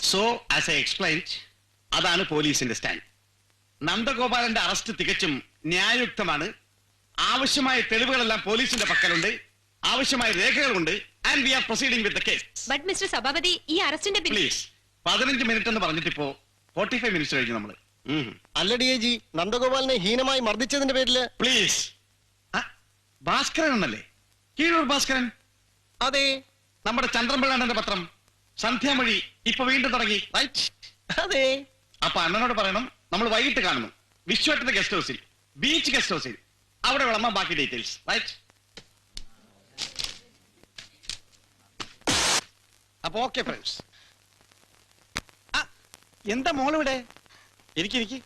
So as I explained, അതാണ് പോലീസിന്റെ stand. നന്ദഗോപാലന്റെ arrest തികച്ചും ന്യായയുക്തമാണ്. ആവശ്യമായ തെളിവുകളെല്ലാം പോലീസിന്റെ പക്കലുണ്ട്, ആവശ്യമായ രേഖകളുണ്ട്. And we are proceeding with the case. But mister Sabhapathi, ഈ അറസ്റ്റിന്റെ പ്ലീസ്, 15 മിനിറ്റ് എന്ന് പറഞ്ഞിട്ടിപ്പോ 45 മിനിറ്റ്സ് കഴിഞ്ഞു നമ്മള്. അല്ല ഡി ഐ ജി, നന്ദഗോപാലിനെ ഹീനമായി മർദ്ദിച്ചതിന്റെ പേരില്. പ്ലീസ്. ഭാസ്കരൻ എന്നല്ലേ? കീഴൂർ ഭാസ്കരൻ? അതെ. നമ്മുടെ ചന്ദ്രൻപിള്ളാണ്ടന്റെ പത്രം സന്ധ്യാമൊഴി ഇപ്പൊ വീണ്ടും തുടങ്ങി, റൈറ്റ്? അതെ. അപ്പൊ അണ്ണനോട് പറയണം, നമ്മൾ വൈകിട്ട് കാണുന്നു വിശ്വത്തിന്റെ ഗസ്റ്റ് ഹൗസിൽ, ബീച്ച് ഗസ്റ്റ് ഹൗസിൽ. അവിടെ വിളമ്പ ബാക്കി ഡീറ്റെയിൽസ്, റൈറ്റ്? അപ്പൊ ഓക്കെ ഫ്രണ്ട്സ്. എന്താ മോളിവിടെ? എനിക്ക്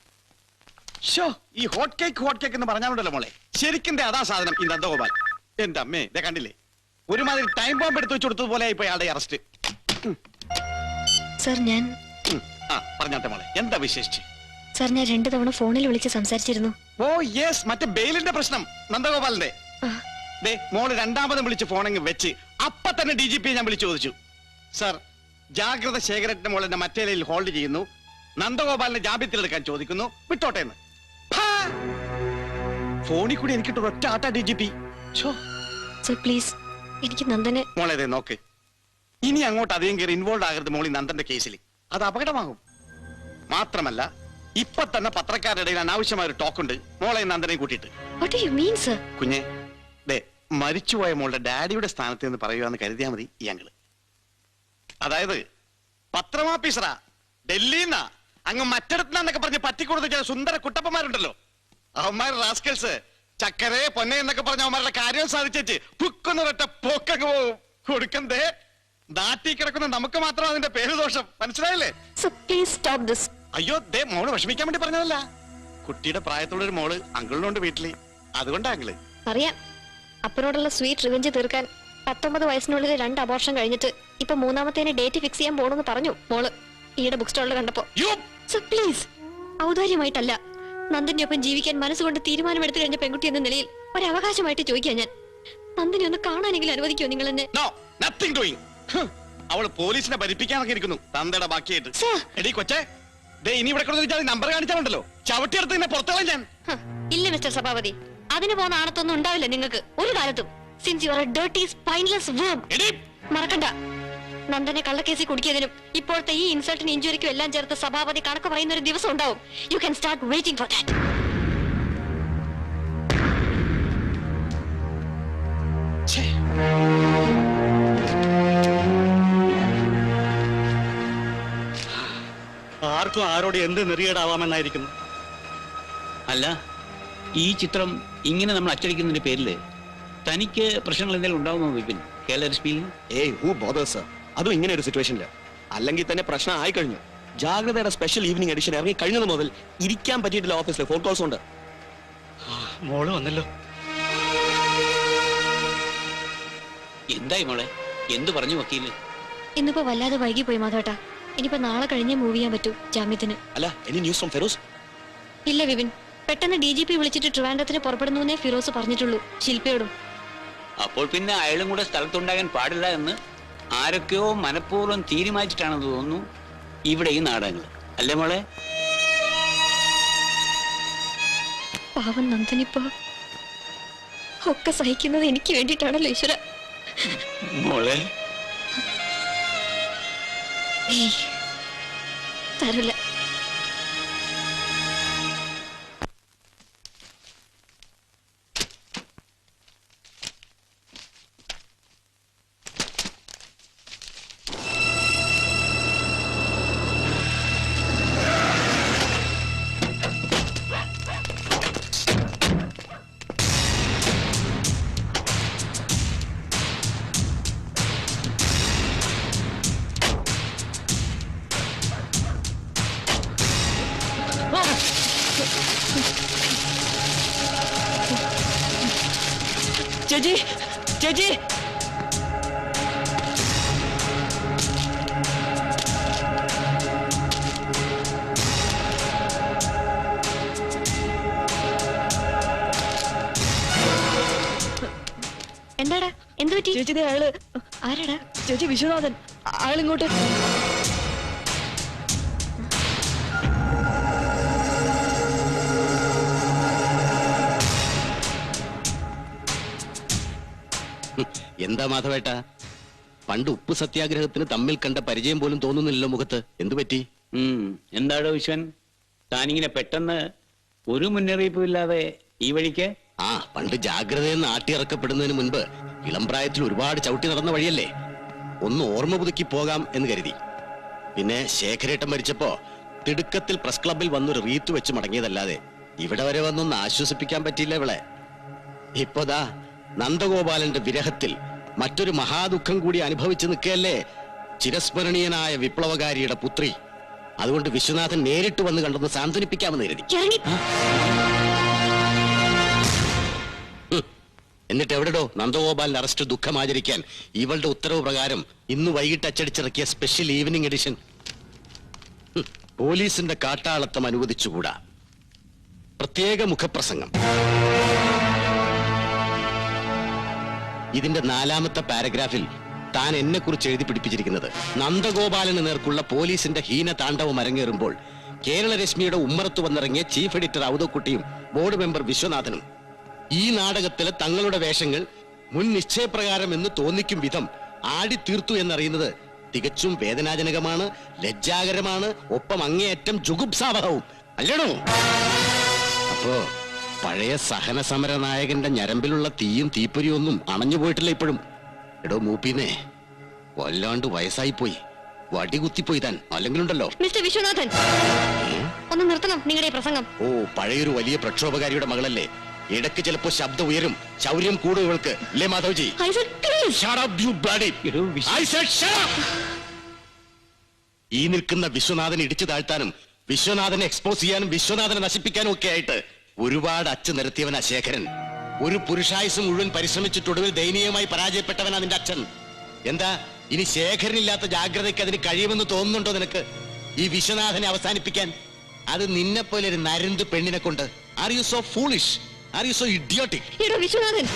ഷോ, ഈ ഹോട്ട് കേക്ക് എന്ന് പറഞ്ഞാലുണ്ടല്ലോ മോളെ, ശരിക്കും അതാ സാധനം ഈ നന്ദഗോപാൽ. എന്റെ അമ്മേ, ഇതേ കണ്ടില്ലേ? ഒരുമാതിരി ടൈം ബോംബ് എടുത്തു വെച്ച് കൊടുത്തതുപോലെ ആയിപ്പോ അയാളുടെ അറസ്റ്റ്. സർ, ഞാൻ പറഞ്ഞാട്ടെ മോളെ, എന്താ വിശേഷിച്ച്? സർ, ഞാൻ 2 തവണ ഫോണിൽ വിളിച്ച് സംസാരിച്ചിരുന്നു. ഓ യെസ്, മറ്റേ ബെയിലിന്റെ പ്രശ്നം നന്ദഗോപാലിന്റെ. മോള് രണ്ടാമതും വിളിച്ച് ഫോണിങ് വെച്ച് അപ്പൊ തന്നെ DGP ഞാൻ വിളിച്ചു ചോദിച്ചു, സർ ജാഗ്രത ശേഖരന്റെ മോളെ മറ്റേ ലൈനിൽ ഹോൾഡ് ചെയ്യുന്നു, നന്ദഗോപാലിനെ ജാമ്യത്തിലെടുക്കാൻ ചോദിക്കുന്നു, വിട്ടോട്ടെ എന്ന്. ഫോണിൽ കൂടി എനിക്കിട്ട് ഒറ്റ ആട്ടാ DGP. സർ പ്ലീസ്, എനിക്ക് നന്ദനെ. മോളെ നോക്ക്, ഇനി അങ്ങോട്ട് അധികം കയറി ഇൻവോൾവ് ആകരുത് മോളി നന്ദന്റെ കേസിൽ. അത് അപകടമാകും. മാത്രമല്ല ഇപ്പൊ തന്നെ പത്രക്കാരുടെ ഇടയിൽ അനാവശ്യമായ ഒരു ടോക്കുണ്ട് മോളെ നന്ദനെ കൂട്ടിയിട്ട്. കുഞ്ഞെ, മരിച്ചുപോയ മോളുടെ ഡാഡിയുടെ സ്ഥാനത്ത് നിന്ന് പറയുകയെന്ന് കരുതിയാൽ മതി ഈ അങ്കിള്. അതായത് പത്രമാഫീസറാ, ഡൽഹിന്നാ, അങ്ങ് മറ്റിടത്തുനിന്നൊക്കെ പറഞ്ഞ് പറ്റിക്കൊടുത്ത ചില സുന്ദര കുട്ടപ്പന്മാരുണ്ടല്ലോ, അവന്മാർ റാസ്കൽസ്. ചക്കരെ പൊന്നെ എന്നൊക്കെ പറഞ്ഞ അവന്മാരുടെ കാര്യം സാധിച്ചേച്ച് പുക്കൊന്നൊരൊറ്റ പോക്കങ്ങ് പോവും. കൊടുക്കന്തേ നാട്ടി കിടക്കുന്ന നമുക്ക് മാത്രം അതിന്റെ പേര് ദോഷം, മനസ്സിലായില്ലേ? അയ്യോ, മോള് വിഷമിക്കാൻ വേണ്ടി പറഞ്ഞതല്ല. കുട്ടിയുടെ പ്രായത്തുള്ളൊരു മോള് അങ്കിളിനുണ്ട് വീട്ടില്, അതുകൊണ്ടാ അങ്കിള്. അറിയാം, അപ്പനോടുള്ള സ്വീറ്റ് റിവെഞ്ച് തീർക്കാൻ 19 വയസ്സിനുള്ളിൽ 2 അബോർഷൻ കഴിഞ്ഞിട്ട് ഇപ്പൊ 3ാമത്തേനെ ഡേറ്റ് ഫിക്സ് ചെയ്യാൻ പോണെന്ന് പറഞ്ഞു മോള് ഈയുടെ ബുക്ക് സ്റ്റോളിൽ കണ്ടപ്പോ. പ്ലീസ്, ഔദാര്യമായിട്ടല്ല, നന്ദന്റെ ഒപ്പം ജീവിക്കാൻ മനസ്സുകൊണ്ട് തീരുമാനമെടുത്തു കഴിഞ്ഞ പെൺകുട്ടി എന്ന നിലയിൽ ഒരവകാശമായിട്ട് ചോദിക്കാൻ ഞാൻ. നന്ദനെ ഒന്ന് കാണാനെങ്കിലും അനുവദിക്കുമോ നിങ്ങൾ എന്നെ? അവള് പോലീസിനെ ഭരിപ്പിക്കാനൊക്കെ ഇരിക്കുന്നു തന്തയുടെ ബാക്കിയായിട്ട്. എടീ കൊച്ചേ, ഇനി ഇവിടെ നമ്പർ കാണിച്ചാലുണ്ടല്ലോ ചവിട്ടിയെടുത്ത് തന്നെ പുറത്തോളം ഞാൻ. ഇല്ല മിസ്റ്റർ സഭാപതി, അതിന് പോകുന്ന ആണത്തൊന്നും ഉണ്ടാവില്ല നിങ്ങൾക്ക് ഒരു കാലത്തും. Since you are a dirty spineless worm. മറക്കണ്ട, നന്ദനെ കള്ളക്കേസിൽ കുടിക്കിയതിനും ഇപ്പോഴത്തെ ഈ ഇൻസൾട്ടിന് ഇഞ്ചുറിക്കും എല്ലാം ചേർത്ത് സഭാപതി കണക്ക് പറയുന്ന ഒരു ദിവസം ഉണ്ടാവും. You can start waiting for that. ആർക്കും ആരോട് എന്ത് നെറിയേടാവാമെന്നായിരിക്കുന്നു. അല്ല, ഈ ചിത്രം ഇങ്ങനെ നമ്മൾ അച്ചടിക്കുന്നതിന്റെ പേരില് തനിക്ക് പ്രശ്നങ്ങൾ എന്തെങ്കിലും ഉണ്ടാവുമോ വിപിൻ? അതും ഇങ്ങനെ ഒരു സിറ്റുവേഷനില്ല. അല്ലെങ്കിൽ തന്നെ പ്രശ്നം ആയി കഴിഞ്ഞു. ജാഗ്രതയുടെ സ്പെഷ്യൽ ഈവനിങ് എഡിഷൻ ഇറങ്ങി കഴിഞ്ഞത് മുതൽ ഇരിക്കാൻ പറ്റിയിട്ടില്ല. ഓഫീസിലെ ഫോൺ കോൾസ് ഉണ്ട്. മോള് വന്നല്ലോ. എന്തായി മോളെ, എന്തു പറഞ്ഞു വക്കീല്? ഇന്നിപ്പോ വല്ലാതെ വൈകി പോയി മാധവേട്ടാ. ഇനിയിപ്പോ നാളെ കഴിഞ്ഞേ മൂവ് ചെയ്യാൻ പറ്റൂ ജാമ്യത്തിന്. അല്ല, എനി ന്യൂസ് ഫ്രം ഫിറോസ്? ഇല്ല വിപിൻ, പെട്ടെന്ന് DGP വിളിച്ചിട്ട് ട്രിവാൻഡ്രത്തിന് പുറപ്പെടുന്നേ ഫിറോസ് പറഞ്ഞിട്ടുള്ളൂ ശില്പയോടും. അപ്പോൾ പിന്നെ അയാളും കൂടെ സ്ഥലത്തുണ്ടാകാൻ പാടില്ല എന്ന് ആരൊക്കെയോ മനഃപൂർവ്വം തീരുമാനിച്ചിട്ടാണെന്ന് തോന്നുന്നു ഇവിടെ ഈ നാടകങ്ങൾ, അല്ലേ മോളെ? പാവൻ നന്ദനിപ്പോ ഒക്കെ സഹിക്കുന്നത് എനിക്ക് വേണ്ടിയിട്ടാണല്ലോ ഈശ്വര. മോളെ തരില്ല. ചേച്ചി, ചേച്ചി, എന്താടാ, എന്ത് പറ്റി? ചേച്ചി അയാള്. ആരാടാ? ചേച്ചി വിശ്വനാഥൻ, അയാളിങ്ങോട്ട്. എന്താ മാധവേട്ട, പണ്ട് ഉപ്പ് സത്യാഗ്രഹത്തിന് തമ്മിൽ കണ്ട പരിചയം പോലും തോന്നുന്നില്ലല്ലോ മുഖത്ത്. എന്തു പറ്റി? എന്താടോ വിശ്വൻ, താനിങ്ങനെ പെട്ടെന്ന് ഒരു മുന്നറിയിപ്പും ഇല്ലാതെ ഈ വഴിക്ക്? പണ്ട് ജാഗ്രതയെന്ന് ആട്ടിയിറക്കപ്പെടുന്നതിന് മുൻപ് ഇളം പ്രായത്തിൽ ഒരുപാട് ചവിട്ടി നടന്ന വഴിയല്ലേ, ഒന്ന് ഓർമ്മ പുതുക്കി പോകാം എന്ന് കരുതി. പിന്നെ ശേഖരേട്ടൻ മരിച്ചപ്പോ തിടുക്കത്തിൽ പ്രസ് ക്ലബിൽ വന്നൊരു റീത്ത് വെച്ച് മടങ്ങിയതല്ലാതെ ഇവിടെ വരെ വന്നൊന്ന് ആശ്വസിപ്പിക്കാൻ പറ്റിയില്ല ഇവളെ. ഇപ്പോതാ നന്ദഗോപാലന്റെ വിരഹത്തിൽ മറ്റൊരു മഹാദുഃഖം കൂടി അനുഭവിച്ചു നിൽക്കുകയല്ലേ ചിരസ്മരണീയനായ വിപ്ലവകാരിയുടെ പുത്രി. അതുകൊണ്ട് വിശ്വനാഥൻ നേരിട്ട് വന്ന് കണ്ടൊന്ന് സാന്ത്വനിപ്പിക്കാമെന്ന് കരുതി. എന്നിട്ട് എവിടെടോ നന്ദഗോപാലിന്റെ അറസ്റ്റ് ദുഃഖം ആചരിക്കാൻ ഇവളുടെ ഉത്തരവ് പ്രകാരം ഇന്ന് വൈകിട്ട് അച്ചടിച്ചിറക്കിയ സ്പെഷ്യൽ ഈവനിംഗ് എഡിഷൻ? പോലീസിന്റെ കാട്ടാളത്തം അനുവദിച്ചുകൂടാ. പ്രത്യേക മുഖപ്രസംഗം. ഇതിന്റെ 4ാമത്തെ പാരഗ്രാഫിൽ താൻ എന്നെ കുറിച്ച് എഴുതി പിടിപ്പിച്ചിരിക്കുന്നത് നന്ദഗോപാലന് നേർക്കുള്ള പോലീസിന്റെ ഹീന താണ്ഡവം അരങ്ങേറുമ്പോൾ കേരള രശ്മിയുടെ ഉമ്മറത്ത് വന്നിറങ്ങിയ ചീഫ് എഡിറ്റർ ഔദക്കുട്ടിയും ബോർഡ് മെമ്പർ വിശ്വനാഥനും ഈ നാടകത്തിലെ തങ്ങളുടെ വേഷങ്ങൾ മുൻ നിശ്ചയപ്രകാരം എന്ന് തോന്നിക്കും വിധം ആടിത്തീർത്തു എന്നറിയുന്നത് തികച്ചും വേദനാജനകമാണ്, ലജ്ജാകരമാണ്, ഒപ്പം അങ്ങേയറ്റം ജുഗുപ്സാവഹവും അല്ലേണോ? അപ്പോ പഴയ സഹന സമര നായകന്റെ ഞരമ്പിലുള്ള തീയും തീപ്പൊരിയും ഒന്നും അണഞ്ഞു പോയിട്ടില്ല ഇപ്പോഴും. എടോ മൂപ്പിനെ, വല്ലാണ്ട് വയസ്സായി പോയി, വടി കുത്തിപ്പോയി താൻ. അല്ലെങ്കിലുണ്ടല്ലോ മിസ്റ്റർ വിശ്വനാഥൻ, ഒന്ന് നിർത്തണം നിങ്ങളുടെ പ്രസംഗം. പഴയൊരു വലിയ പ്രക്ഷോഭകാരിയുടെ മകളല്ലേ, ഇടയ്ക്ക് ചിലപ്പോ ശബ്ദം ഉയരും, ശൗര്യം കൂടും ഇവൾക്ക്, അല്ലേ മാധവ്ജി? ഈ നിൽക്കുന്ന വിശ്വനാഥനെ ഇടിച്ചു താഴ്ത്താനും വിശ്വനാഥനെ എക്സ്പോസ് ചെയ്യാനും വിശ്വനാഥനെ നശിപ്പിക്കാനും ഒക്കെ ആയിട്ട് ഒരുപാട് അച്ഛൻ നിരത്തിയവനാ ശേഖരൻ. ഒരു പുരുഷായുസ് മുഴുവൻ പരിശ്രമിച്ചിട്ടൊടുവിൽ ദയനീയമായി പരാജയപ്പെട്ടവനാ നിന്റെ അച്ഛൻ. എന്താ ഇനി ശേഖരനില്ലാത്ത ജാഗ്രതയ്ക്ക് അതിന് കഴിയുമെന്ന് തോന്നുന്നുണ്ടോ നിനക്ക് ഈ വിശ്വനാഥനെ അവസാനിപ്പിക്കാൻ? അത് നിന്നെ പോലെ ഒരു നരുന്ത് പെണ്ണിനെ കൊണ്ട്. Are you so foolish? Are you so idiotic? Vishwanathan,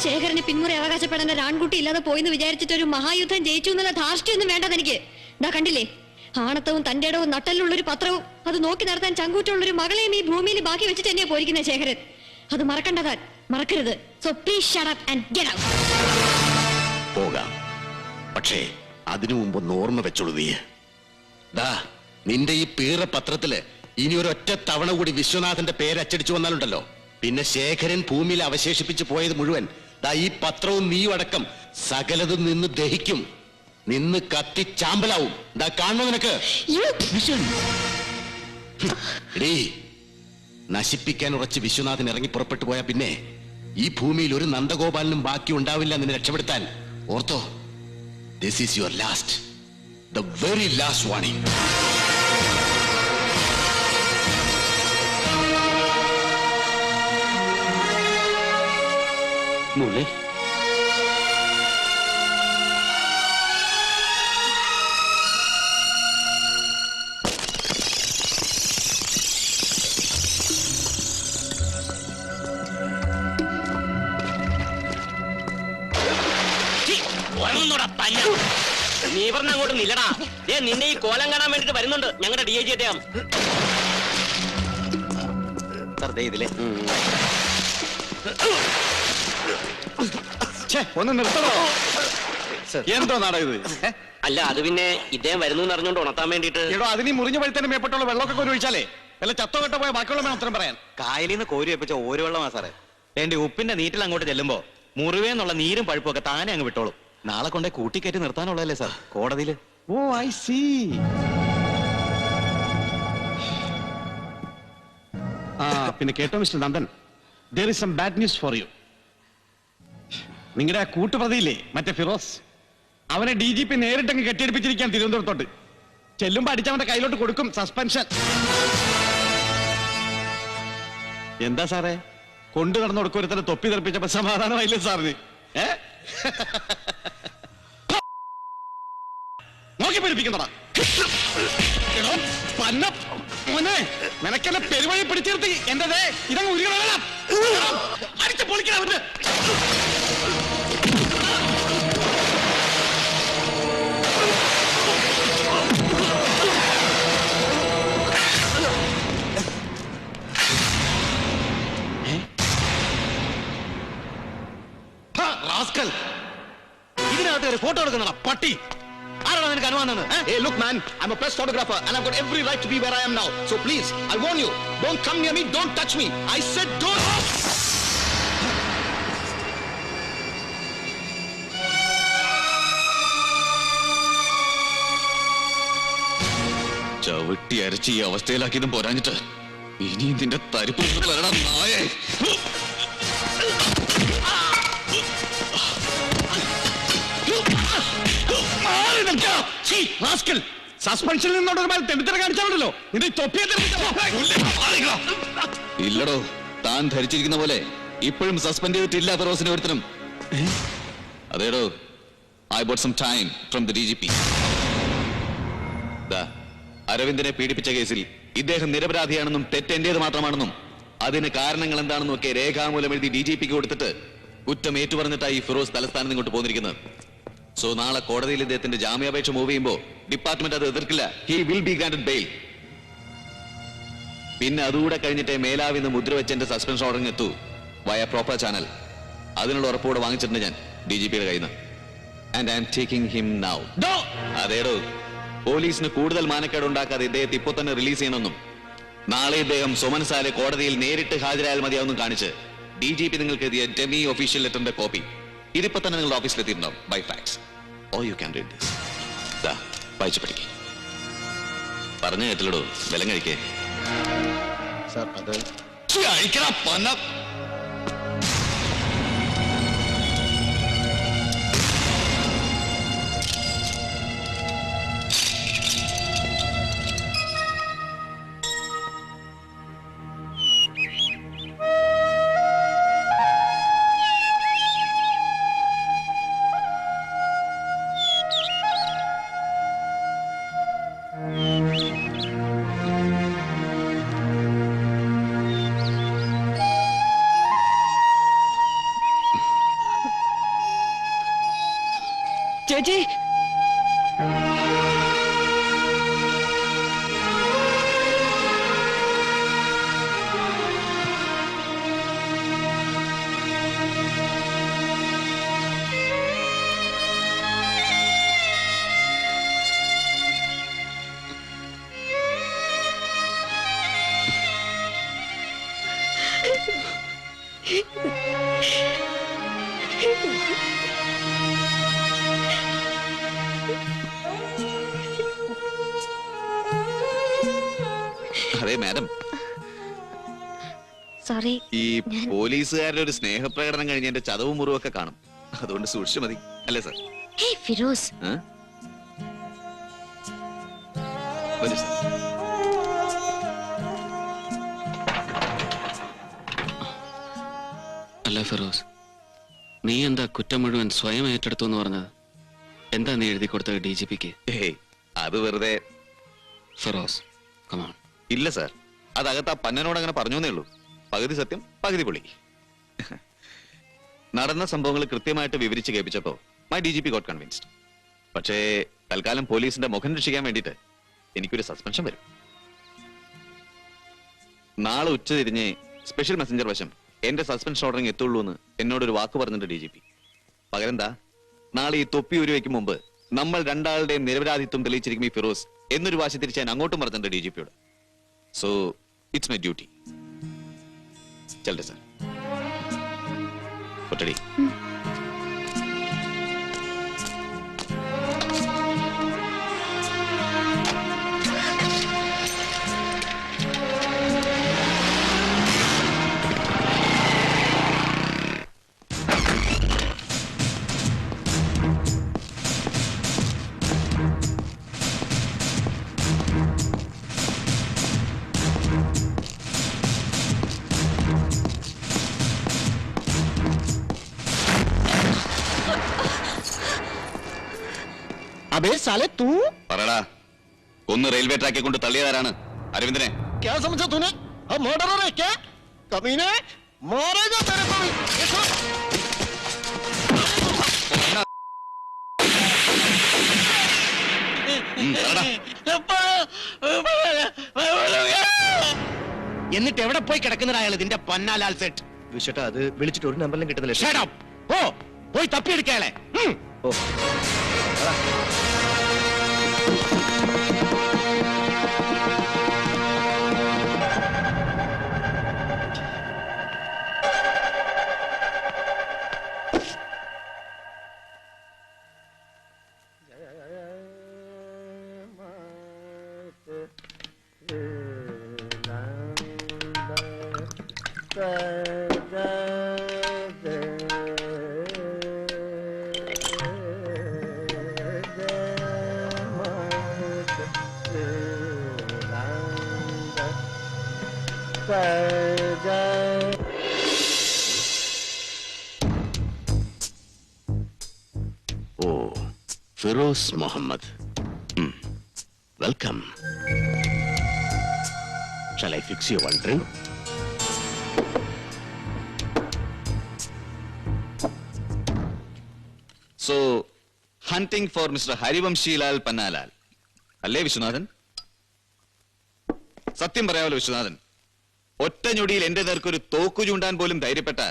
ശേഖരന് പിന്മുറ അവകാശപ്പെടാൻ ഒരു ആൺകുട്ടി ഇല്ലാതെ പോയിന്ന് വിചാരിച്ചിട്ട് ഒരു മഹായുദ്ധം ജയിച്ചു എന്നുള്ള ധാർഷ്ട്യൊന്നും വേണ്ടത് എനിക്ക്. ദാ കണ്ടില്ലേ, ആണത്തവും തന്റെ ഇടവും നട്ടലുള്ളൊരു പത്രവും അത് നോക്കി നടത്താൻ ചങ്കൂറ്റുള്ളൊരു മകളെയും ഈ ഭൂമിയിൽ ബാക്കി വെച്ചിട്ട് തന്നെയാ പോയിരിക്കുന്ന ശേഖരൻ. അത് മറക്കണ്ടതാൻ, മറക്കരുത്. So please shut up and get out. പോകാം, പക്ഷേ അതിനു മുമ്പ് ഒന്ന് ഓർമ്മ വെച്ചോളൂ നീ. ദാ നിന്റെ ഈ പീറ പത്രത്തില് ഇനി ഒരൊറ്റ തവണ കൂടി വിശ്വനാഥന്റെ പേര് അച്ചടിച്ചു വന്നാലുണ്ടല്ലോ, പിന്നെ ശേഖരൻ ഭൂമിയിൽ അവശേഷിപ്പിച്ചു പോയത് മുഴുവൻ ദാ ഈ പത്രവും നീയും അടക്കം സകലതും നിന്ന് ദഹിക്കും, നിന്ന് കത്തി ചാമ്പലാവും. ദാ കാണുന്നു നിനക്ക്. എടീ, നശിപ്പിക്കാൻ ഉറച്ച് വിശ്വനാഥൻ ഇറങ്ങി പുറപ്പെട്ടു പോയാ പിന്നെ ഈ ഭൂമിയിൽ ഒരു നന്ദഗോപാലനും ബാക്കി ഉണ്ടാവില്ല നിന്നെ രക്ഷപ്പെടുത്താൻ. Ortho, this is your last, the very last warning. മോളെ, നീ പറഞ്ഞ അങ്ങോട്ട് നില്ലടാ. നിന്നെ ഈ കോലം കാണാൻ വേണ്ടിട്ട് വരുന്നുണ്ട് ഞങ്ങളുടെ DIG അദ്ദേഹം. ഇതിലെ ഒന്ന് നിർത്തണോ? എന്തോ നാടകം ഇത്? അല്ല, അത് പിന്നെ ഇദ്ദേഹം വരുന്നു എന്ന് അറിഞ്ഞോണ്ട് ഉണർത്താൻ വേണ്ടിട്ട്. എടോ, അതിന് മുറിഞ്ഞ പഴുത്തന്നെ മേപ്പെട്ടുള്ള വെള്ളമൊക്കെ കോരി ഒഴിച്ചാലേ അല്ല ചത്തോ കെട്ടോ പോയ ബാക്കിയുള്ള ഉത്തരം പറയാൻ. കായലിൽ നിന്ന് കോരി വെപ്പിച്ച ഓരോ വെള്ളമാ സാറേ. വേണ്ടി ഉപ്പിന്റെ നീറ്റിൽ അങ്ങോട്ട് ചെല്ലുമ്പോ മുറിവേന്നുള്ള നീരും പഴുപ്പൊക്കെ താനെ അങ്ങ് വിട്ടോളും. നാളെ കൊണ്ടേ കൂട്ടിക്കയറ്റി നിർത്താനുള്ളതല്ലേ സാർ കോടതിയില്. ഓ ഐ സീ. പിന്നെ കേട്ടോ mister Nandan, there is some bad news for you. നിങ്ങളുടെ ആ കൂട്ടുപ്രതിയില്ലേ മറ്റേ ഫിറോസ്, അവനെ DGP നേരിട്ടങ്ങ് കെട്ടിയെടുപ്പിച്ചിരിക്കാൻ തിരുവനന്തപുരത്തോട്ട്. ചെല്ലുമ്പോ അടിച്ചവന്റെ കയ്യിലോട്ട് കൊടുക്കും സസ്പെൻഷൻ. എന്താ സാറേ, കൊണ്ടു നടന്നു കൊടുക്കൊരുത്തരെ തൊപ്പി തെറിപ്പിച്ചപ്പോ സമാധാനമായില്ലേ സാറിന്? നോക്കി പഠിപ്പിക്കുന്നതാ മോനെ, നിനക്കെന്നെ പെരുവഴി പിടിച്ചിരുത്തി എന്റെ ഇതങ്ങ് ഉരുകണം അടിച്ചു പൊളിക്കണം. ഫോട്ടോ എടുക്കുന്നതാ പട്ടി. ആരാണ് നിനക്ക് അനുവാദം? Hey, look, man, I'm a press photographer and I've got every right to be where I am now. So please, I warn you, don't come near me, don't touch me. I said don't. ചവിട്ടി അരച്ച് ഈ അവസ്ഥയിലാക്കിയതും പോരാഞ്ഞിട്ട് ഇനിയും നിന്റെ തരിപ്പ് വരണം നായേ. സസ്പെൻഷനിൽ നിന്നോട് തെണ്ടിത്തര കാണിച്ചാണല്ലോ നിന്റെ തൊപ്പിയെ ഇല്ലടോ, താൻ ധരിച്ചിരിക്കുന്ന പോലെ ഇപ്പോഴും സസ്പെൻഡ് ചെയ്തിട്ടില്ല ഫിറോസിനെ ഒരുത്തനും. അതേടോ, I bought some time from the DGP. അരവിന്ദനെ പീഡിപ്പിച്ച കേസിൽ ഇദ്ദേഹം നിരപരാധിയാണെന്നും തെറ്റെന്റേത് മാത്രമാണെന്നും അതിന് കാരണങ്ങൾ എന്താണെന്നും ഒക്കെ രേഖാമൂലം എഴുതി DGPക്ക് കൊടുത്തിട്ട് കുറ്റം ഏറ്റുപറഞ്ഞിട്ടായി ഫിറോസ് തലസ്ഥാനത്ത് ഇങ്ങോട്ട് പോന്നിരിക്കുന്നത്. സോ നാളെ കോടതിയിൽ ഇദ്ദേഹത്തിന്റെ ജാമ്യാപേക്ഷ മൂവ് ചെയ്യുമ്പോൾ ഡിപ്പാർട്ട്മെന്റ് അത് എതിർക്കില്ല. He will be granted bail. പിന്നെ അതുകൂടെ കഴിഞ്ഞിട്ടേ മേലാവിന്ന് മുദ്രവെച്ച് എന്റെ സസ്പെൻഷൻ ഓർഡറിങ് എത്തൂ വയ പ്രോപ്പർ ചാനൽ. അതിനുള്ള ഉറപ്പോടെ വാങ്ങിച്ചിട്ടുണ്ട് ഞാൻ DGPയുടെ കയ്യിൽ നിന്ന്. And I am taking him now. അതേടോ, പോലീസിന് കൂടുതൽ മാനക്കേട് ഉണ്ടാക്കാതെ ഇദ്ദേഹത്തെ ഇപ്പോൾ തന്നെ റിലീസ് ചെയ്യണമെന്നും നാളെ ഇദ്ദേഹം സുമൻസാലെ കോടതിയിൽ നേരിട്ട് ഹാജരായാൽ മതിയാവുന്നും കാണിച്ച് DGP നിങ്ങൾക്ക് എഴുതിയ ഡെമി ഒഫീഷ്യൽ ലെറ്ററിന്റെ കോപ്പി ഇതിപ്പോ തന്നെ നിങ്ങളുടെ ഓഫീസിൽ എത്തിയിട്ടുണ്ടാവും by fax. Oh you can read this. വായിച്ചു പഠിക്കേ. പറഞ്ഞു കേട്ടില്ലടോ, ബലം കഴിക്കേ. Sir, അത് അഴിക്കടാ പന്ന. ചേച്ചി, അതെ മാഡം, സോറി. ഈ പോലീസുകാരുടെ ഒരു സ്നേഹപ്രകടനം കഴിഞ്ഞ് എന്റെ ചതവും മുറിവൊക്കെ കാണും. അതുകൊണ്ട് സൂക്ഷിച്ചു മതി അല്ലേ സാർ? ഹേ ഫിറോസ്, വരൂ സാർ. അല്ല ഫിറോസ്, നീ എന്താ കുറ്റം മുഴുവൻ സ്വയം ഏറ്റെടുത്തു എന്ന് പറഞ്ഞത്? എന്താ നീ എഴുതി കൊടുത്തത് DGPക്ക്? ഏയ്, അത് വെറുതെ. ഫിറോസ്, കമോൺ. ഇല്ല സാർ, അതകത്ത് ആ പന്നനോട് അങ്ങനെ പറഞ്ഞേ ഉള്ളൂ. പകുതി സത്യം പകുതി പൊളി. നടന്ന സംഭവങ്ങൾ കൃത്യമായിട്ട് വിവരിച്ച് കേൾപ്പിച്ചപ്പോ മൈ DGP ഗോട്ട് കൺവിൻസ്ഡ്. പക്ഷേ തൽക്കാലം പോലീസിന്റെ മുഖം രക്ഷിക്കാൻ വേണ്ടിയിട്ട് എനിക്കൊരു സസ്പെൻഷൻ വരും. നാളെ ഉച്ച തിരിഞ്ഞ് സ്പെഷ്യൽ മെസ്സഞ്ചർ വശം എന്റെ സസ്പെൻഷൻ ഓർഡറിങ് എത്തുള്ളൂ എന്ന് എന്നോടൊരു വാക്ക് പറഞ്ഞിട്ട് DGP. പകരം എന്താ, നാളെ ഈ തൊപ്പി ഉരുവയ്ക്ക് മുമ്പ് നമ്മൾ രണ്ടാളുടെയും നിരപരാധിത്വം തെളിയിച്ചിരിക്കും ഈ ഫിറോസ് എന്നൊരു വാശി തിരിച്ചാൻ അങ്ങോട്ടും പറഞ്ഞിട്ടുണ്ട് DGPയോട്. So it's my duty. ചലട്ടെ സാർ. ഒറ്റടി. अबे साले तू പറടാ, ഒന്ന് റെയിൽവേ ട്രാക്കിൽ കൊണ്ട് തള്ളിയതാരാണ്? അരവിന്ദനെ. क्या समझा तूने? हम मर्डरर है क्या? कमीने मारेगा तेरे को भी. എന്നിട്ട് എവിടെ പോയി കിടക്കുന്നതാ അയാൾ? ഇതിന്റെ പൊന്നാലാൽ സെറ്റ് വിഷട്ടാ, അത് വിളിച്ചിട്ട് ഒരു നമ്പറിലും കിട്ടുന്നില്ല. പോയി തപ്പിയെടുക്കയാളെ. Oh, Feroz Mohammed. Welcome. Shall I fix you one drink? So, hunting for Mr. Harivamshilal Pannalal. അല്ലേ വിശ്വനാഥൻ? സത്യം പറയാമല്ലോ വിശ്വനാഥൻ, ഒറ്റ ഞൊടിയിൽ എന്റെ നേർക്കൊരു തോക്കു ചൂണ്ടാൻ പോലും ധൈര്യപ്പെട്ട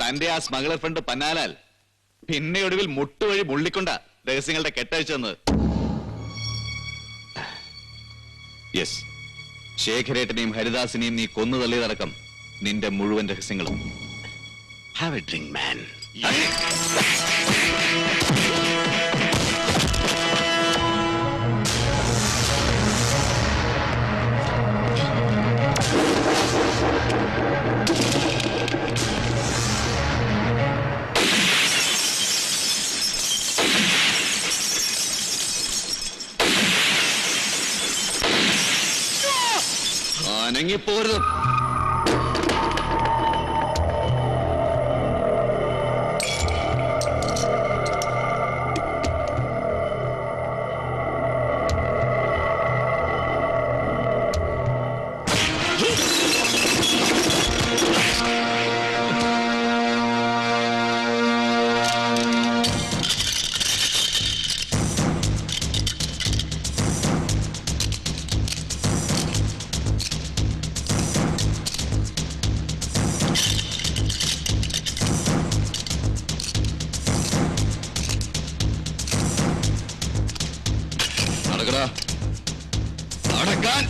തന്റെ ആ സ്മഗ്ലർ ഫ്രണ്ട് പന്നാലാൽ പിന്നെ ഒടുവിൽ മുട്ടുവഴി മുള്ളിക്കൊണ്ട രഹസ്യങ്ങളുടെ കെട്ടഴിച്ചു തന്നത്. യെസ്, ശേഖരേട്ടനെയും ഹരിദാസിനെയും നീ കൊന്നു തള്ളിയതടക്കം നിന്റെ മുഴുവൻ രഹസ്യങ്ങളും. Have a drink, man. അനങ്ങിപ്പോരുത്. നടക്കാൻ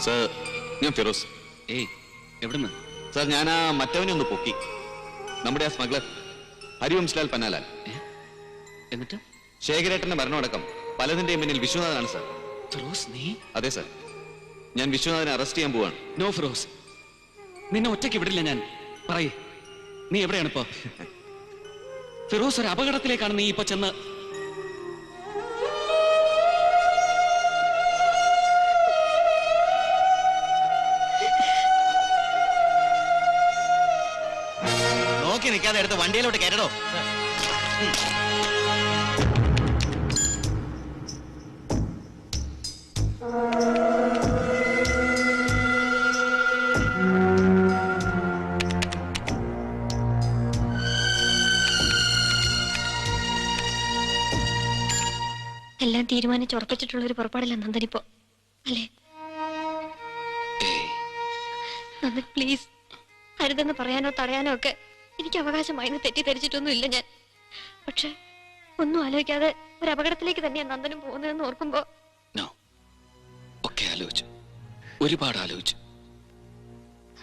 സർ, ഞാൻ ഫിറോസ്. ഏയ്, എവിടുന്ന്? സാർ, ഞാൻ ആ മറ്റവനെ ഒന്ന് പൊക്കി. നമ്മുടെ ആ സ്മഗ്ലർ ഹരിവംശലാൽ പന്നാലാൽ. എന്നിട്ട് ശേഖരേട്ടന്റെ മരണമടക്കം പലതിന്റെയും പിന്നിൽ വിശ്വനാഥനാണ് സാർ. ഫിറോസ്, നീ? അതെ സാർ, ഞാൻ വിശ്വനാഥനെ അറസ്റ്റ് ചെയ്യാൻ പോവാണ്. നോ ഫിറോസ്, നിന്നെ ഒറ്റയ്ക്ക് വിടില്ല ഞാൻ. പറയേ, നീ എവിടെയാണ് ഇപ്പോ? ഫിറോസ്, ഒരു അപകടത്തിലേക്കാണ് നീ ഇപ്പൊ ചെന്ന്. നോക്കി നിൽക്കാതെ എടുത്ത് വണ്ടിയിലോട്ട് കയറ്റടോ. എല്ലാം തീരുമാനിച്ചുറപ്പിച്ചിട്ടുള്ള ഒരു പുറപ്പാടില്ല നന്ദനിപ്പോ, അല്ലേ? നന്ദൻ പ്ലീസ്, അരുതെന്ന് പറയാനോ തടയാനോ ഒക്കെ എനിക്ക് അവകാശമായിരുന്നു. തെറ്റിദ്ധരിച്ചിട്ടൊന്നും ഇല്ല ഞാൻ. പക്ഷെ ഒന്നും ആലോചിക്കാതെ ഒരു അപകടത്തിലേക്ക് തന്നെയാണ് നന്ദനും പോകുന്നതെന്ന് ഓർക്കുമ്പോ. ഒക്കെ ആലോചിച്ചു, ഒരുപാട് ആലോചിച്ചു.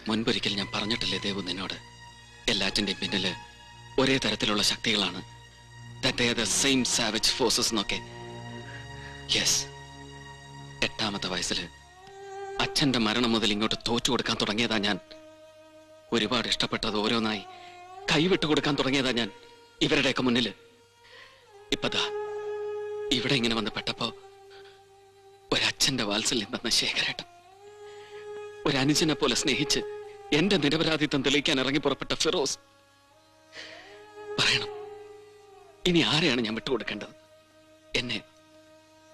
മുൻപൊരിക്കൽ ഞാൻ പറഞ്ഞിട്ടില്ലേ ദേവു നിന്നോട്, എല്ലാറ്റിന്റെയും പിന്നില് ഒരേ തരത്തിലുള്ള ശക്തികളാണ്. That they are the same savage forces എന്നൊക്കെ. യെസ്, 8ാമത്തെ വയസ്സില് അച്ഛന്റെ മരണം മുതൽ ഇങ്ങോട്ട് തോറ്റു കൊടുക്കാൻ തുടങ്ങിയതാ ഞാൻ. ഒരുപാട് ഇഷ്ടപ്പെട്ടത് ഓരോന്നായി കൈവിട്ടു കൊടുക്കാൻ തുടങ്ങിയതാ ഞാൻ ഇവരുടെയൊക്കെ മുന്നില്. ഇപ്പതാ ഇവിടെ ഇങ്ങനെ വന്ന് പെട്ടപ്പോ ഒരച്ഛന്റെ വാത്സല്യം തന്ന ശേഖരേട്ടൻ, ഒരനുജനെ പോലെ സ്നേഹിച്ച് എന്റെ നിരപരാധിത്വം തെളിയിക്കാൻ ഇറങ്ങി പുറപ്പെട്ട ഫിറോസ്. പറയണം, ഇനി ആരെയാണ് ഞാൻ വിട്ടുകൊടുക്കേണ്ടത്? എന്നെ,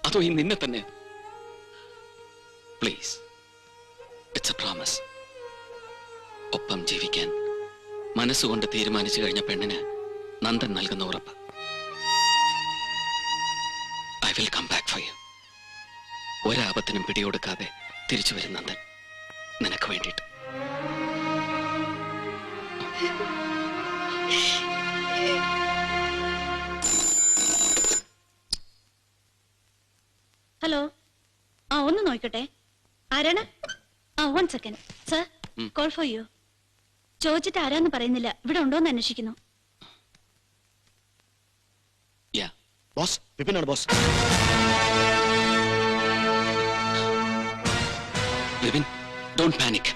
അതോ ഈ നിന്നെ തന്നെ? Please, it's a promise. ഒപ്പം ജീവിക്കാൻ മനസ്സുകൊണ്ട് തീരുമാനിച്ചു കഴിഞ്ഞ പെണ്ണിന് നന്ദൻ നൽകുന്ന ഉറപ്പ്. I will come back for you. ഒരാപത്തിനും പിടികൊടുക്കാതെ തിരിച്ചു വരും നന്ദൻ, നിനക്ക് വേണ്ടിയിട്ട്. ഹലോ, ഒന്ന് നോക്കട്ടെ. ആരാണ്? 1 second sir, call for you. ചോദിച്ചിട്ട് ആരാന്ന് പറയുന്നില്ല, ഇവിടെ ഉണ്ടോന്ന് അന്വേഷിക്കുന്നു. ബോസ്, വിപിനാണ് boss. Vipin, don't panic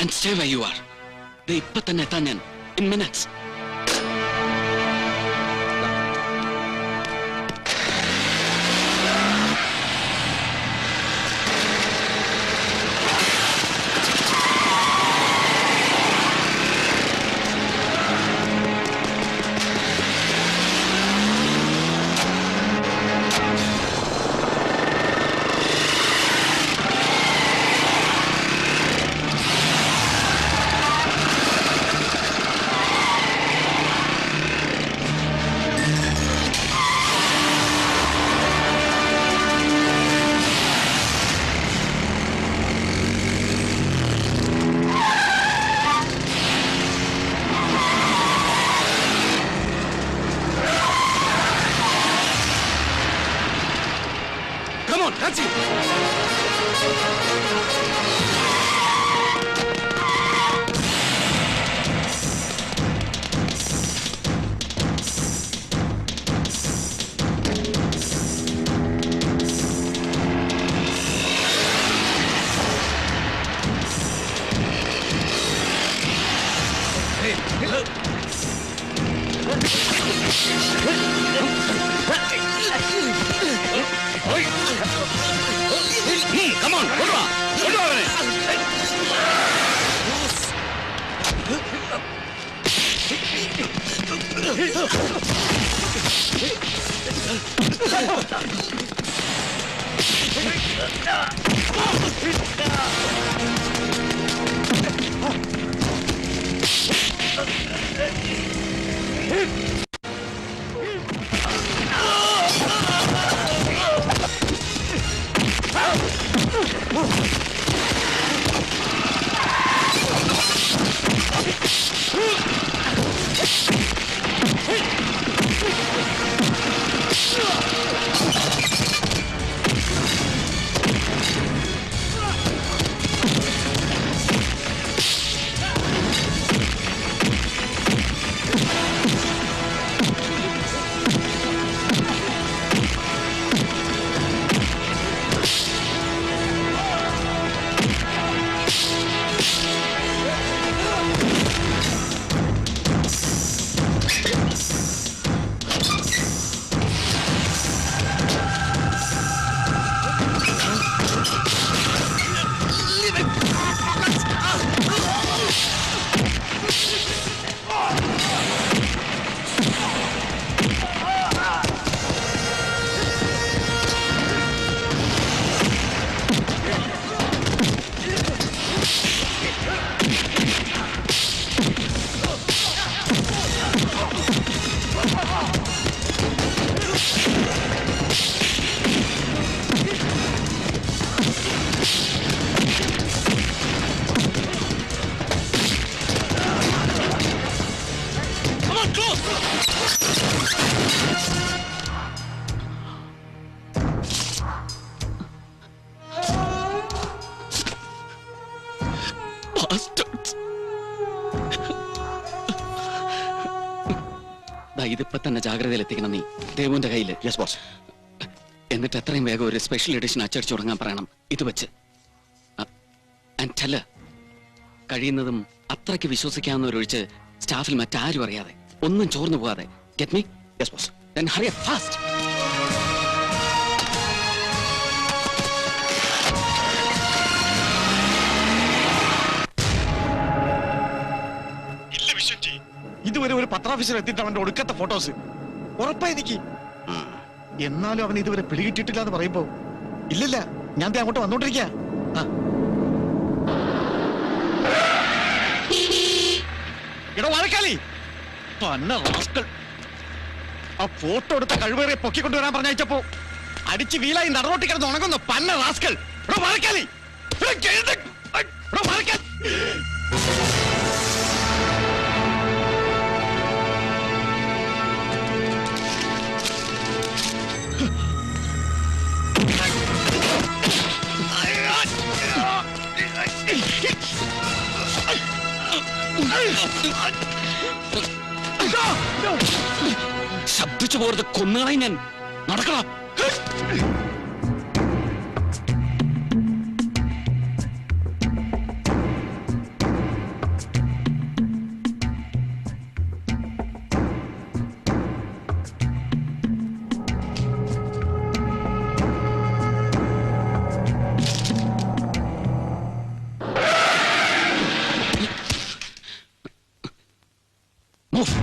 and stay where you are. ഇപ്പൊ തന്നെ എത്താൻ ഞാൻ, in minutes. Come on, that's it. Come on, go on. ഇതിപ്പോ തന്നെ ജാഗ്രതയിൽ എത്തിക്കണം നീ ദേവുവിന്റെ കയ്യില്. Yes boss. എന്നിട്ട് എത്രയും വേഗം ഒരു സ്പെഷ്യൽ എഡിഷൻ അച്ചടിച്ചു തുടങ്ങാൻ പറയണം ഇത് വെച്ച്. കഴിയുന്നതും അത്രയ്ക്ക് വിശ്വസിക്കാവുന്നവരൊഴിച്ച് സ്റ്റാഫിൽ മറ്റാരും അറിയാതെ ഒന്നും ചോർന്നു പോകാതെ. Get me? Yes boss. Then hurry up fast. ഇല്ല വിശ്വജി, ഇതുവരെ ഒരു പത്രാഫീസിൽ എത്തിയിട്ട് അവന്റെ ഒടുക്കത്തെ ഫോട്ടോസ് ഉറപ്പാ എനിക്ക്. എന്നാലും അവൻ ഇതുവരെ പിടികിട്ടിട്ടില്ല എന്ന് പറയുമ്പോ ഇല്ലില്ല, ഞാൻ ദേ അങ്ങോട്ട് വന്നോണ്ടിരിക്ക. എടോ വഴക്കാലി, ആ ഫോട്ടോ എടുത്ത കഴിവേറെ പൊക്കിക്കൊണ്ടുവരാൻ പറഞ്ഞയച്ചപ്പോ അടിച്ച് വീലായി നടറോട്ടി കിടന്ന് ഉണങ്ങുന്നു പന്ന റാസ്കൾ. വഴക്കാലി ശബ്ദിച്ചു പോരുത്, കൊന്നുകളായി ഞാൻ. നടക്കണം. Move.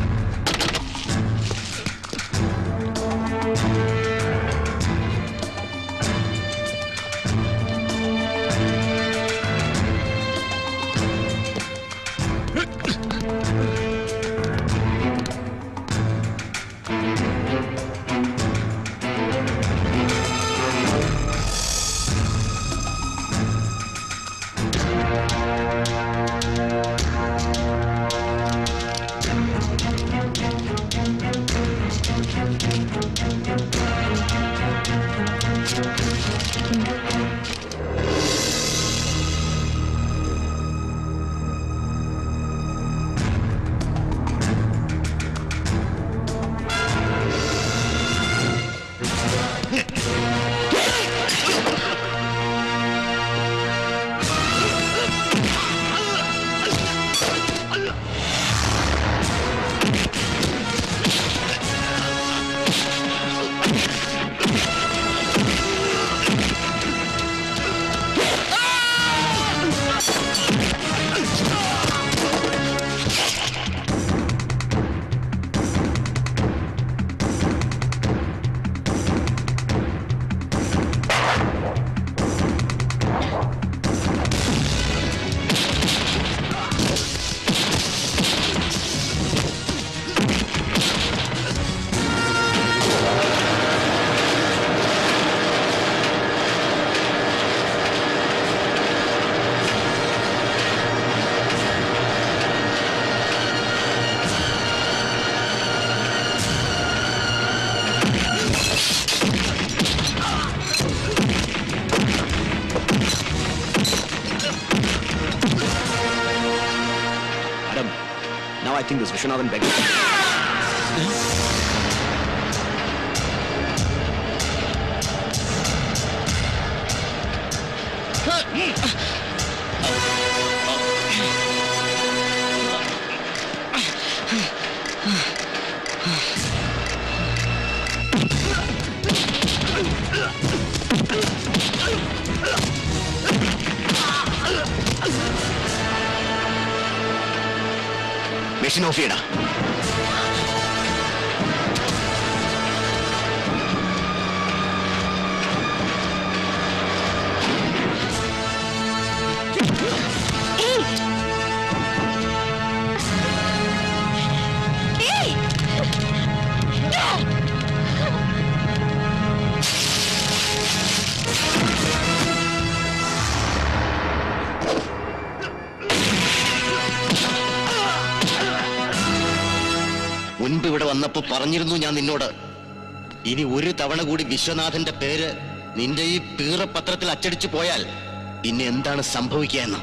Now I think this Vishwanathan begged. Machine off here. മുൻപ് ഇവിടെ വന്നപ്പോ പറഞ്ഞിരുന്നു ഞാൻ നിന്നോട്, ഇനി ഒരു തവണ കൂടി വിശ്വനാഥന്റെ പേര് നിന്റെ ഈ പീറപത്രത്തിൽ അച്ചടിച്ചു പോയാൽ പിന്നെ എന്താണ് സംഭവിക്കുക എന്ന്.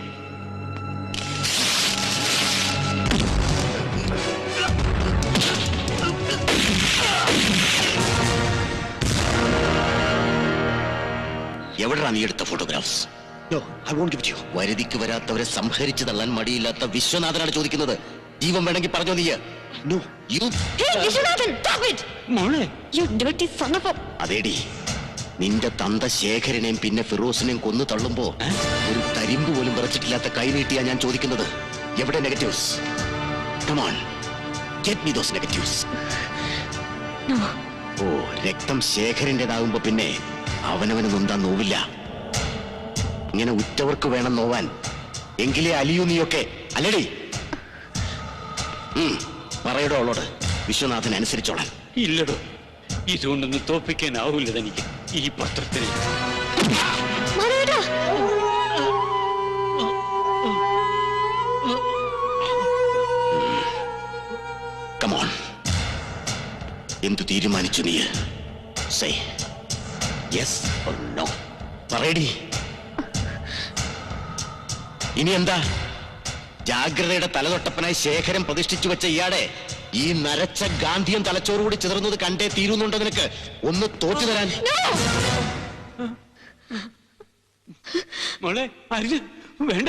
എവിടെയാ നീ എടുത്ത ഫോട്ടോഗ്രാഫ്സ്? വരുതിക്ക് വരാത്തവരെ സംഹരിച്ചു തള്ളാൻ മടിയില്ലാത്ത വിശ്വനാഥനാണ് ചോദിക്കുന്നത്. ജീവൻ വേണമെങ്കിൽ പറഞ്ഞോ നീ. അതേടി, നിന്റെ തന്ത ശേഖരനെയും പിന്നെ ഫിറോസിനെയും കൊന്നു തള്ളുമ്പോ ഒരു തരിമ്പ് പോലും വിറച്ചിട്ടില്ലാത്ത കൈ നീട്ടിയാ ഞാൻ ചോദിക്കുന്നത്. എവിടെ negatives? Come on, get me those negatives. ഓ, രക്തം ശേഖരന്റേതാകുമ്പോ പിന്നെ അവനവന് നൊന്താൻ നോവില്ല. ഇങ്ങനെ ഉറ്റവർക്ക് വേണം നോവാൻ. എങ്കിലേ അലിയൂ നീയൊക്കെ, അല്ലടി? പറയടോ അവളോട് വിശ്വനാഥൻ അനുസരിച്ചോളാൻ. ഇല്ലടോ, ഇതുകൊണ്ടൊന്നും തോപ്പിക്കാനാവൂല എനിക്ക് ഈ പത്രത്തിന്. Come on. എന്തു തീരുമാനിച്ചു നീ? Say yes or no. പറയടി. ഇനി എന്താ? ജാഗ്രതയുടെ തലതൊട്ടപ്പനായി ശേഖരം പ്രതിഷ്ഠിച്ചു വെച്ച ഇയാടെ ഈ നരച്ച ഗാന്ധിയൻ തലച്ചോറുകൂടി ചിതറുന്നത് കണ്ടേ തീരുന്നുണ്ടോ നിനക്ക്? ഒന്ന് തോറ്റു തരാൻ. മോളെ അരുത്, വേണ്ട.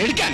എടുക്കാൻ.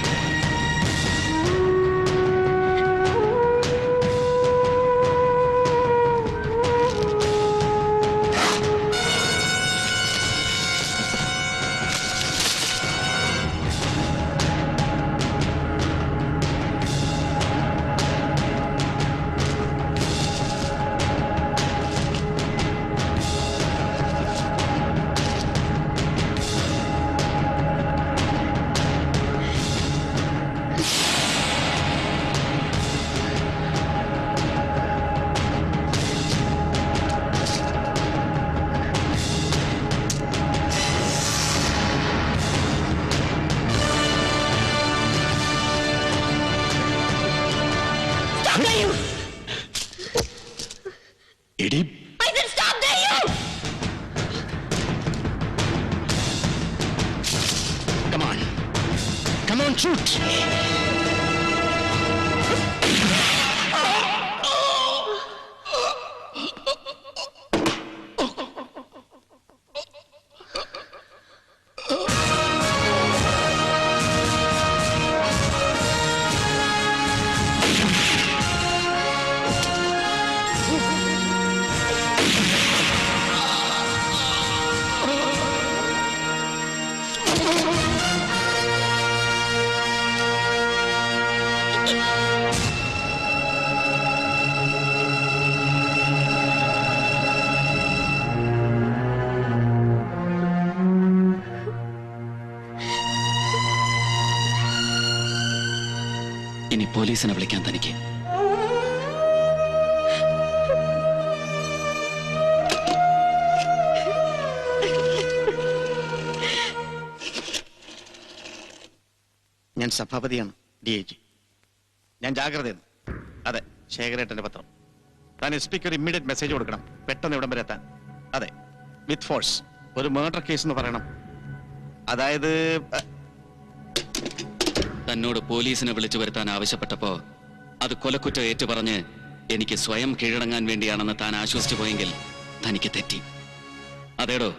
Come on, shoot! ഇനി പോലീസിനെ വിളിക്കാൻ തനിക്ക്. ഞാൻ സഭാപതിയാണ്, DIG. ഞാൻ ജാഗ്രതയാണ്. അതെ, ശേഖരേട്ടന്റെ പത്രം. താൻ SP-ക്ക് ഒരു ഇമ്മീഡിയറ്റ് മെസ്സേജ് കൊടുക്കണം, പെട്ടെന്ന് ഇവിടം വരെ എത്താൻ. അതെ, വിത്ത് ഫോഴ്സ്. ഒരു മർഡർ കേസ് എന്ന് പറയണം. അതായത് തന്നോട് പോലീസിനെ വിളിച്ചു വരുത്താൻ ആവശ്യപ്പെട്ടപ്പോ അത് കൊലക്കുറ്റം ഏറ്റുപറഞ്ഞ് എനിക്ക് സ്വയം കീഴടങ്ങാൻ വേണ്ടിയാണെന്ന് താൻ ആശ്വസിച്ചു പോയെങ്കിൽ തനിക്ക് തെറ്റി. അതേടോ,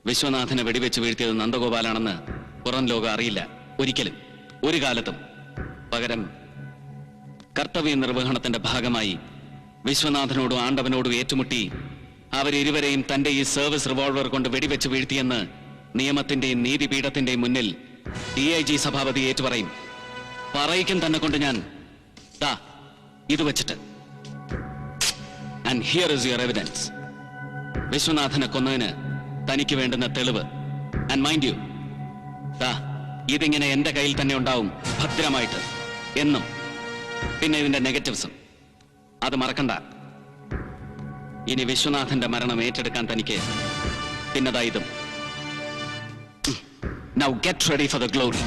വിശ്വനാഥനെ വെടിവെച്ച് വീഴ്ത്തിയത് നന്ദഗോപാലാണെന്ന് പുറം ലോകം അറിയില്ല ഒരിക്കലും, ഒരു കാലത്തും. പകരം കർത്തവ്യ നിർവഹണത്തിന്റെ ഭാഗമായി വിശ്വനാഥനോടും ആണ്ടവനോടും ഏറ്റുമുട്ടി അവരിരുവരെയും തന്റെ ഈ സർവീസ് റിവോൾവർ കൊണ്ട് വെടിവെച്ച് വീഴ്ത്തിയെന്ന് നിയമത്തിന്റെയും നീതിപീഠത്തിന്റെയും മുന്നിൽ DIG സഭാപതി ഏറ്റുപറയും. പറയിക്കും തന്നെ കൊണ്ട് ഞാൻ ദാ ഇത് വെച്ചിട്ട്. And here is your evidence. വിശ്വനാഥനെ കൊന്നതിന് തനിക്ക് വേണ്ടുന്ന തെളിവ്. ആൻഡ് മൈൻഡ് യു, ദാ ഇതിങ്ങനെ എന്റെ കയ്യിൽ തന്നെ ഉണ്ടാവും ഭദ്രമായിട്ട് എന്നും. പിന്നെ ഇതിന്റെ നെഗറ്റീവ്സും അത് മറക്കണ്ട. ഇനി വിശ്വനാഥന്റെ മരണം ഏറ്റെടുക്കാൻ തനിക്ക് പിന്നതാ ഇതും. Now get ready for the glory.